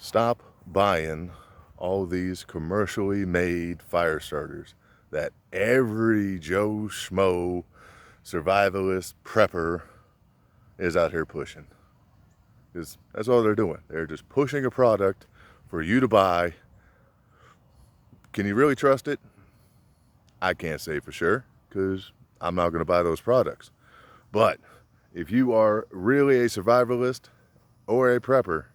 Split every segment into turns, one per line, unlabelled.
Stop buying all these commercially made fire starters that every Joe Schmo survivalist prepper is out here pushing. Because that's all they're doing. They're just pushing a product for you to buy. Can you really trust it? I can't say for sure because I'm not going to buy those products. But if you are really a survivalist or a prepper,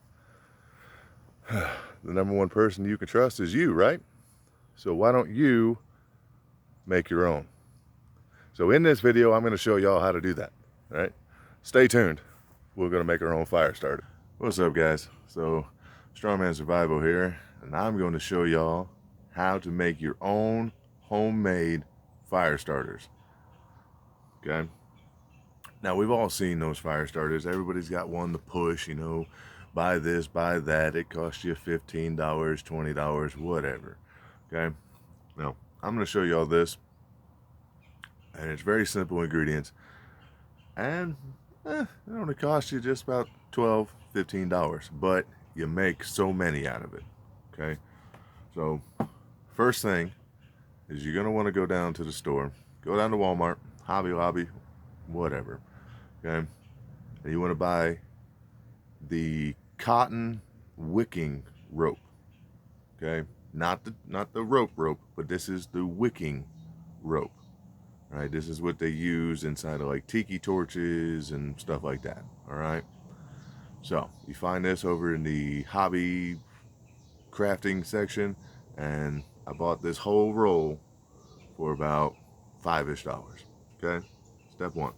the number one person you can trust is you, right? So why don't you make your own? So in this video, I'm going to show y'all how to do that, all right? Stay tuned. We're going to make our own fire starter. What's up, guys? So Strongman Survival here, and I'm going to show y'all how to make your own homemade fire starters, okay? Now, we've all seen those fire starters. Everybody's got one to push, you know, buy this, buy that. It costs you $15, $20, whatever, okay? Now, I'm going to show you all this, and it's very simple ingredients, and it only costs you just about $12, $15, but you make so many out of it, okay? So, first thing is you're going to want to go down to the store, go down to Walmart, Hobby Lobby, whatever, okay? And you want to buy the cotton wicking rope, okay? Not the rope, but this is the wicking rope, right? This is what they use inside of like tiki torches and stuff like that, all right? So you find this over in the hobby crafting section, and I bought this whole roll for about $5-ish, okay? Step one.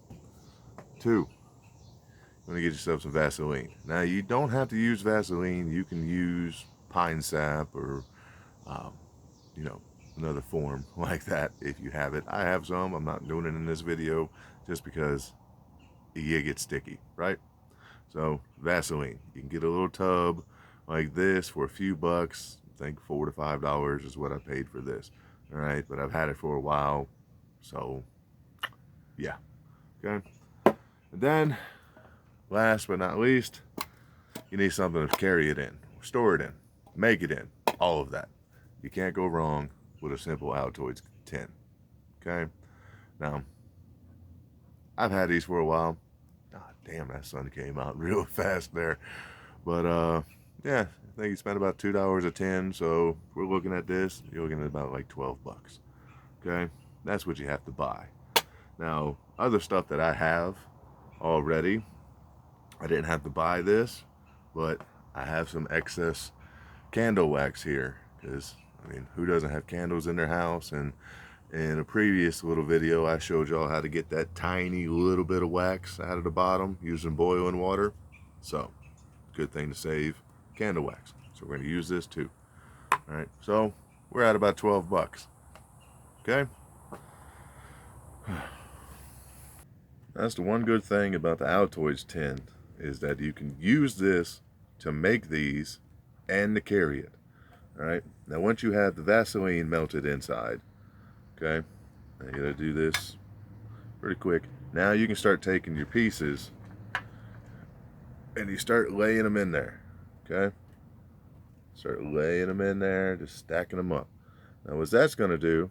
Two, you want to get yourself some Vaseline. Now, you don't have to use Vaseline. You can use pine sap or, you know, another form like that if you have it. I have some. I'm not doing it in this video just because it gets sticky, right? So, Vaseline. You can get a little tub like this for a few bucks. I think $4 to $5 is what I paid for this. All right, but I've had it for a while, so yeah. Okay. And then, last but not least, you need something to carry it in, store it in, make it in, all of that. You can't go wrong with a simple Altoids tin. Okay. Now, I've had these for a while. Ah, damn, that sun came out real fast there. But yeah, I think you spent about $2 a tin. So if we're looking at this, you're looking at about like 12 bucks. Okay, that's what you have to buy. Now, other stuff that I have already, I didn't have to buy this, but I have some excess candle wax here because, I mean, who doesn't have candles in their house? And in a previous little video, I showed y'all how to get that tiny little bit of wax out of the bottom using boiling water. So, good thing to save candle wax. So we're going to use this too. All right, so we're at about 12 bucks. Okay? That's the one good thing about the Altoids tin, is that you can use this to make these and to carry it. All right. Now, once you have the Vaseline melted inside, okay, I gotta do this pretty quick. Now you can start taking your pieces and you start laying them in there. Okay. Start laying them in there, just stacking them up. Now, what that's gonna do,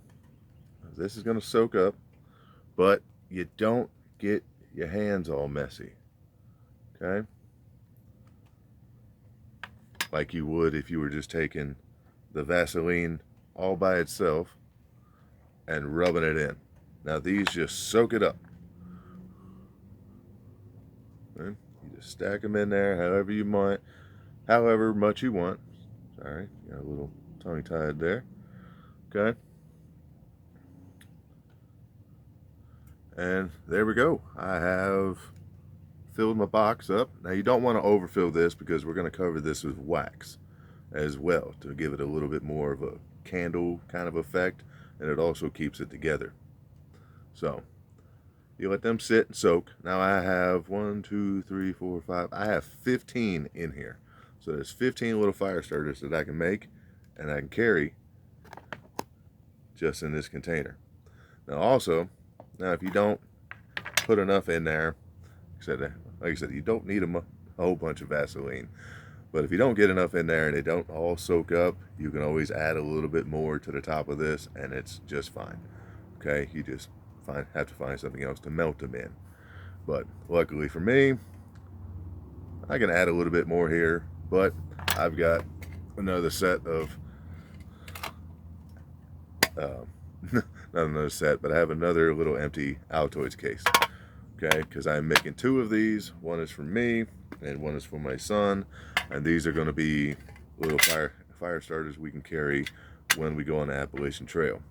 this is gonna soak up, but you don't get your hands all messy, okay? Like you would if you were just taking the Vaseline all by itself and rubbing it in. Now, these just soak it up. Okay? You just stack them in there however you want, however much you want. Sorry, got a little tongue-tied there. Okay? And there we go. I have filled my box up. Now, you don't want to overfill this because we're going to cover this with wax as well to give it a little bit more of a candle kind of effect, and it also keeps it together. So you let them sit and soak. Now I have 1, 2, 3, 4, 5. I have 15 in here. So there's 15 little fire starters that I can make and I can carry just in this container. Now also, if you don't put enough in there, like I said, you don't need a whole bunch of Vaseline. But if you don't get enough in there and they don't all soak up, you can always add a little bit more to the top of this and it's just fine. Okay, you just have to find something else to melt them in. But luckily for me, I can add a little bit more here, but I've got another set of, not another set, but I have another little empty Altoids case, okay, because I'm making two of these. One is for me and one is for my son, and these are going to be little fire starters we can carry when we go on the Appalachian Trail.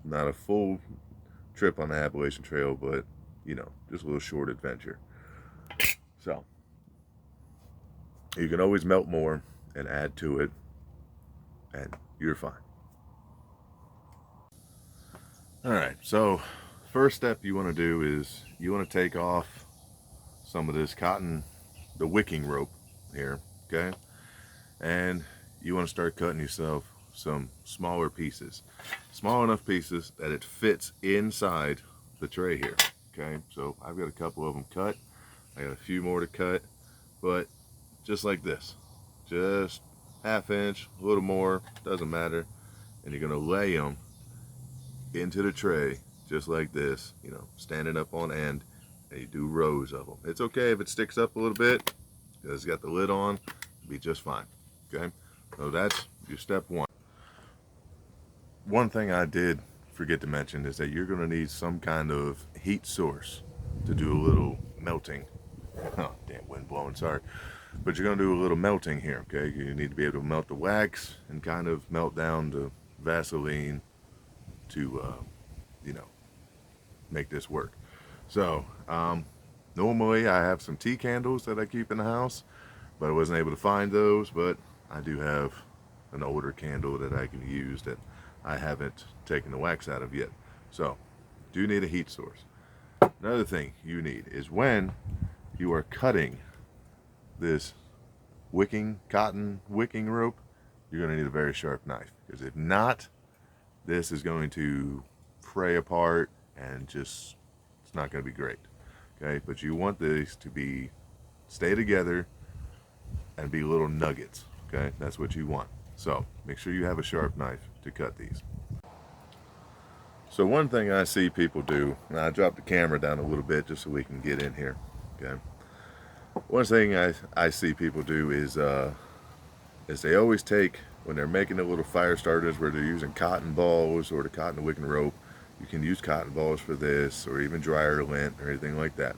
Not a full trip on the Appalachian Trail, but you know, just a little short adventure. So you can always melt more and add to it and you're fine. All right, so first step you want to do is you want to take off some of this cotton, the wicking rope here, okay? And you want to start cutting yourself some smaller pieces, small enough pieces that it fits inside the tray here, okay? So I've got a couple of them cut. I got a few more to cut, but just like this, just ½ inch, a little more, doesn't matter. And you're gonna lay them into the tray just like this, you know, standing up on end, and you do rows of them. It's okay if it sticks up a little bit because it's got the lid on, it'll be just fine. Okay, so that's your step one. One thing I did forget to mention is that you're going to need some kind of heat source to do a little melting. Oh, damn, wind blowing, sorry. But you're going to do a little melting here, okay? You need to be able to melt the wax and kind of melt down the Vaseline to, you know, make this work. So, normally I have some tea candles that I keep in the house, but I wasn't able to find those, but I do have an older candle that I can use that I haven't taken the wax out of yet. So, do need a heat source. Another thing you need is when you are cutting this cotton wicking rope, you're going to need a very sharp knife, because if not, this is going to fray apart and just, it's not going to be great. Okay, but you want these to stay together and be little nuggets. Okay, that's what you want. So make sure you have a sharp knife to cut these. So one thing I see people do, and I dropped the camera down a little bit just so we can get in here. Okay, one thing I see people do is they always take, when they're making the little fire starters where they're using cotton balls or the cotton wicking rope, you can use cotton balls for this, or even dryer lint or anything like that,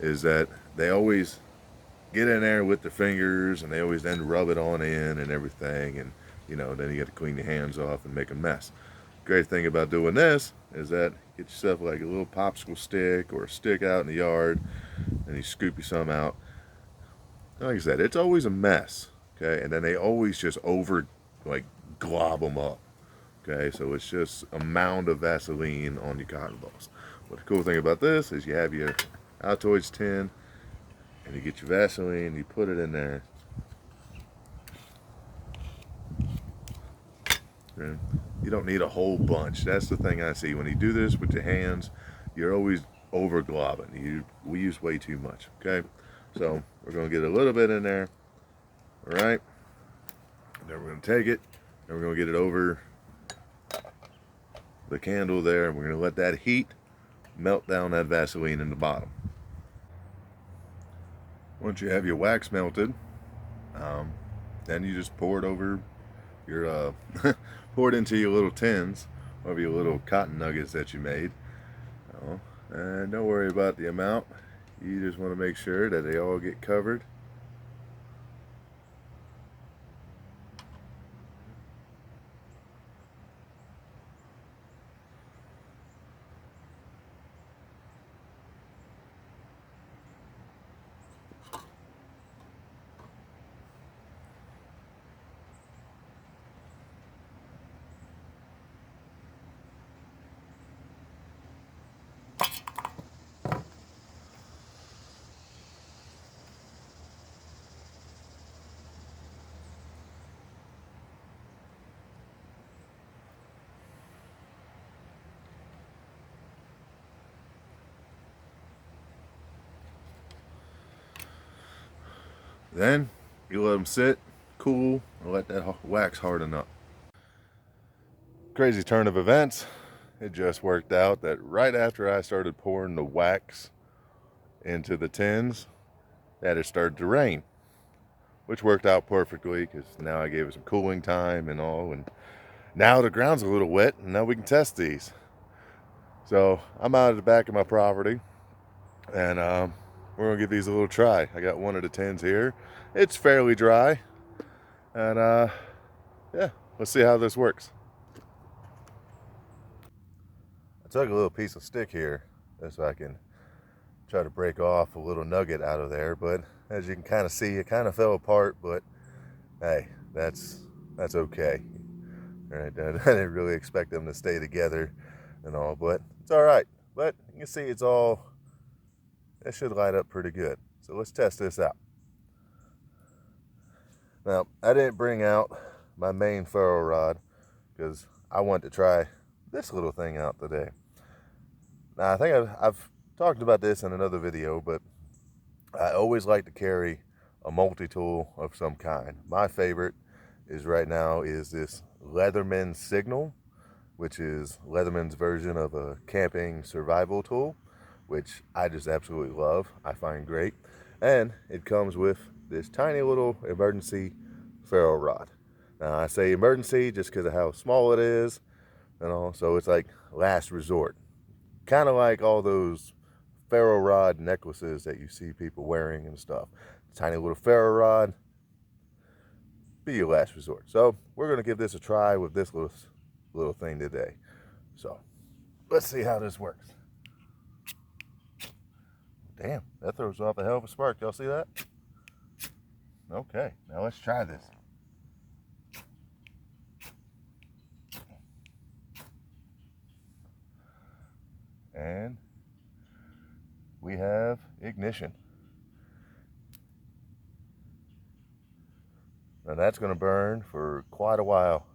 is that they always get in there with their fingers and they always then rub it on in and everything, and you know, then you got to clean your hands off and make a mess. Great thing about doing this is that you get yourself like a little popsicle stick or a stick out in the yard and you scoop you some out. Like I said, it's always a mess, okay? And then they always just glob them up. Okay, so it's just a mound of Vaseline on your cotton balls. But the cool thing about this is you have your Altoids tin, and you get your Vaseline, you put it in there. And you don't need a whole bunch. That's the thing I see. When you do this with your hands, you're always over globbing. We use way too much, okay? So we're going to get a little bit in there, all right? Then we're going to take it, and we're going to get it over the candle there, and we're going to let that heat melt down that Vaseline in the bottom. Once you have your wax melted, then you just pour it over your pour it into your little tins of your little cotton nuggets that you made. And don't worry about the amount, you just want to make sure that they all get covered. Then you let them sit cool and let that wax harden up. Crazy turn of events. It just worked out that right after I started pouring the wax into the tins, that it started to rain, which worked out perfectly because now I gave it some cooling time and all, and now the ground's a little wet and now we can test these. So I'm out at the back of my property and we're gonna give these a little try. I got one of the tins here. It's fairly dry, and yeah, let's see how this works. I took a little piece of stick here just so I can try to break off a little nugget out of there, but as you can kind of see, it kind of fell apart, but hey, that's okay. All right, I didn't really expect them to stay together and all, but it's all right. But you can see it should light up pretty good. So let's test this out. Now, I didn't bring out my main ferro rod because I want to try this little thing out today. Now, I think I've talked about this in another video, but I always like to carry a multi-tool of some kind. My favorite is right now is this Leatherman Signal, which is Leatherman's version of a camping survival tool, which I just absolutely love. I find great. And it comes with this tiny little emergency ferro rod. Now I say emergency just because of how small it is and all, so it's like last resort. Kind of like all those ferro rod necklaces that you see people wearing and stuff. Tiny little ferro rod, be your last resort. So we're gonna give this a try with this little thing today. So let's see how this works. Damn, that throws off a hell of a spark. Y'all see that? Okay, now let's try this. And we have ignition. Now that's going to burn for quite a while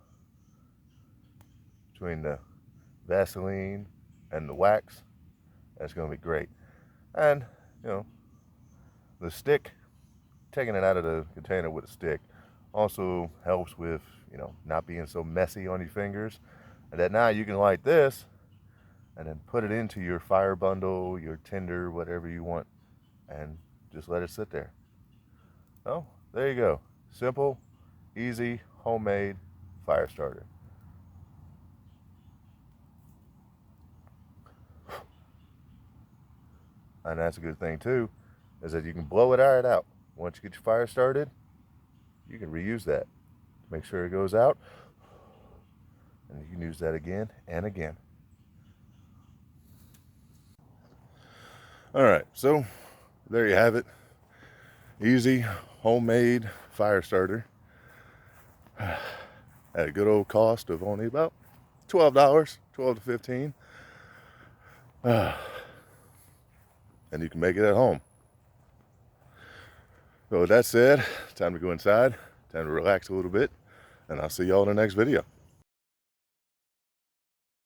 between the Vaseline and the wax. That's going to be great. And, you know, the stick, taking it out of the container with a stick also helps with, you know, not being so messy on your fingers. And that now you can light this and then put it into your fire bundle, your tinder, whatever you want, and just let it sit there. Oh, there you go. Simple, easy, homemade fire starter. And that's a good thing too, is that you can blow it right out. Once you get your fire started, you can reuse that. Make sure it goes out, and you can use that again and again. All right, so there you have it. Easy, homemade fire starter at a good old cost of only about $12, 12 to 15. And you can make it at home. So with that said, time to go inside, time to relax a little bit, and I'll see y'all in the next video.